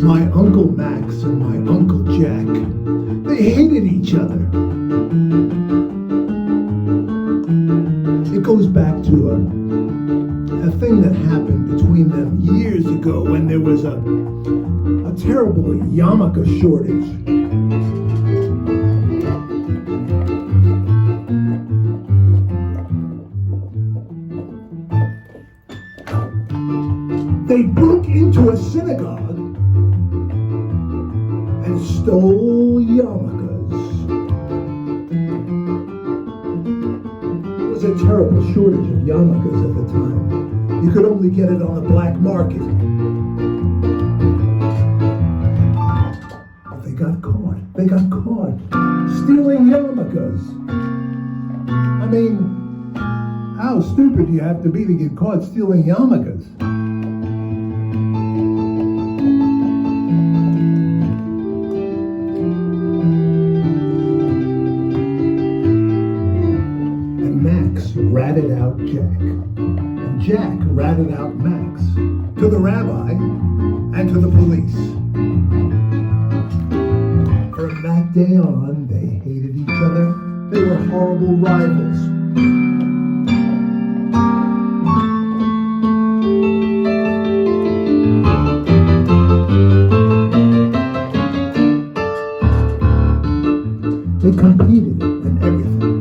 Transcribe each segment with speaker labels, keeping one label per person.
Speaker 1: My Uncle Max and my Uncle Jack, they hated each other. It goes back to a thing that happened between them years ago when there was a terrible yarmulke shortage. They broke into a synagogue and stole yarmulkes. There was a terrible shortage of yarmulkes at the time. You could only get it on the black market. But they got caught. They got caught stealing yarmulkes. I mean, how stupid do you have to be to get caught stealing yarmulkes? Ratted out Jack, and Jack ratted out Max to the rabbi and to the police. From that day on, they hated each other. They were horrible rivals. They competed in everything.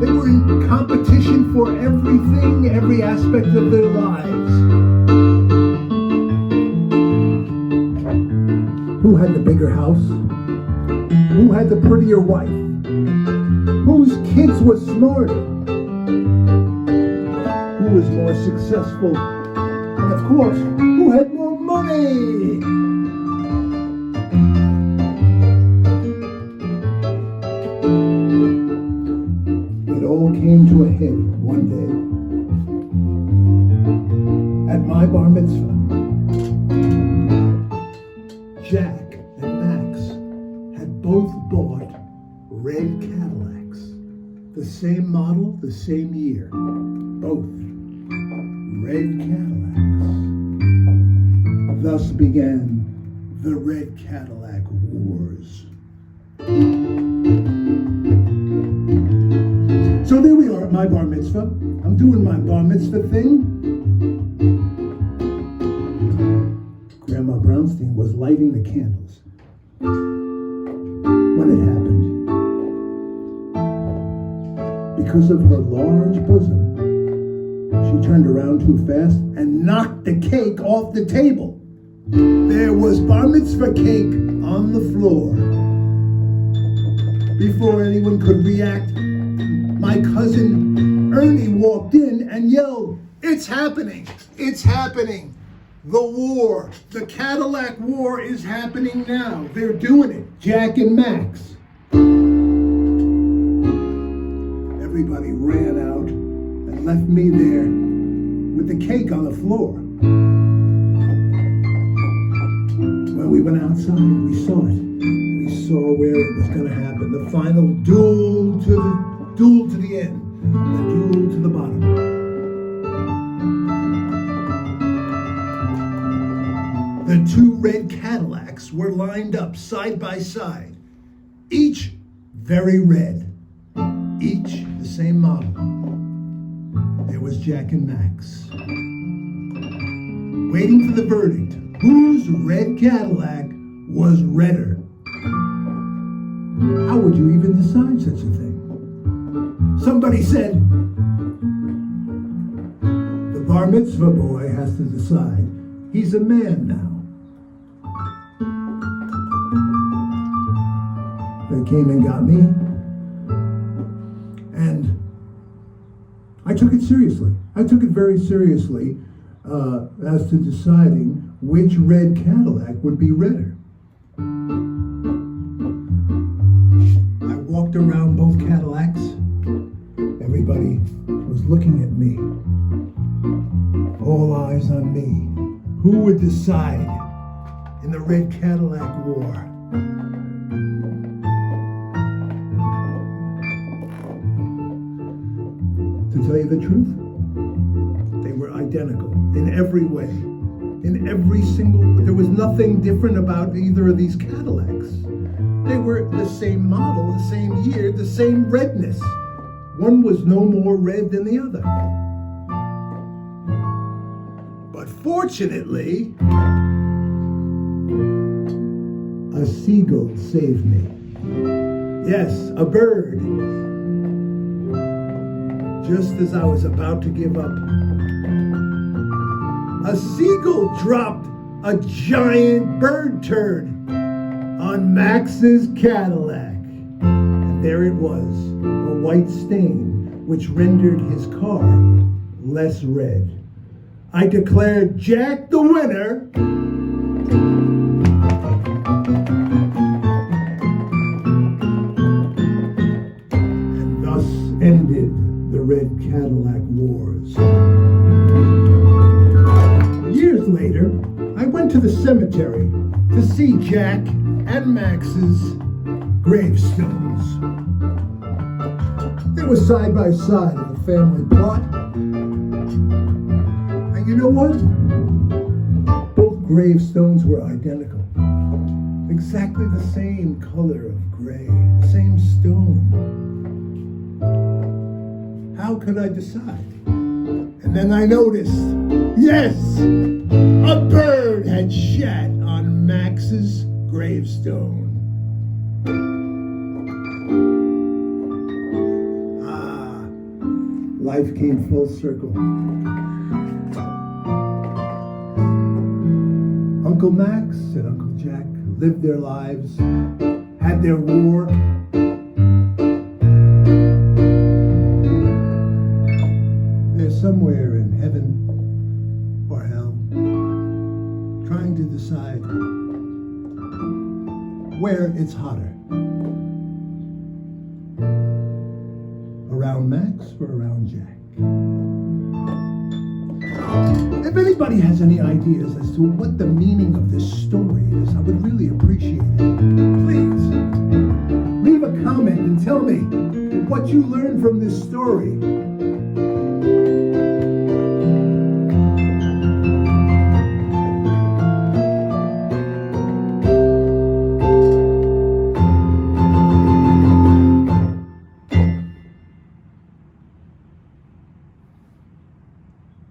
Speaker 1: They were in competition for everything, every aspect of their lives. Who had the bigger house? Who had the prettier wife? Whose kids were smarter? Who was more successful? And of course, who had more money? All came to a head one day at my bar mitzvah. Jack and Max had both bought red Cadillacs, the same model, the same year, both red Cadillacs. Thus began the Red Cadillac Wars. So there we are at my bar mitzvah. I'm doing my bar mitzvah thing. Grandma Brownstein was lighting the candles when it happened. Because of her large bosom, she turned around too fast and knocked the cake off the table. There was bar mitzvah cake on the floor. Before anyone could react, my cousin Ernie walked in and yelled, "It's happening! It's happening! The war, the Cadillac War is happening now. They're doing it, Jack and Max." Everybody ran out and left me there with the cake on the floor. When we went outside, we saw it. We saw where it was going to happen. The final duel to the end, the duel to the bottom. The two red Cadillacs were lined up side by side, each very red, each the same model. There was Jack and Max, waiting for the verdict. Whose red Cadillac was redder? How would you even decide such a thing? Somebody said, the bar mitzvah boy has to decide. He's a man now. They came and got me, and I took it seriously. I took it very seriously as to deciding which red Cadillac would be redder. I walked around both Cadillacs. Everybody was looking at me. All eyes on me. Who would decide in the Red Cadillac War? To tell you the truth, they were identical in every way. in every single, there was nothing different about either of these Cadillacs. They were the same model, the same year, the same redness. One was no more red than the other. But fortunately, a seagull saved me. Yes, a bird. Just as I was about to give up, a seagull dropped a giant bird turd on Max's Cadillac. And there it was, a white stain, which rendered his car less red. I declared Jack the winner. And thus ended the Red Cadillac Wars. Years later, I went to the cemetery to see Jack and Max's gravestones. They were side by side in the family plot. And you know what? Both gravestones were identical. Exactly the same color of gray, the same stone. How could I decide? And then I noticed, yes, a bird had shat on Max's gravestone. Life came full circle. Uncle Max and Uncle Jack lived their lives, had their war. They're somewhere in heaven or hell, trying to decide where it's hotter. Around Max or around Jack? If anybody has any ideas as to what the meaning of this story is, I would really appreciate it. Please, leave a comment and tell me what you learned from this story.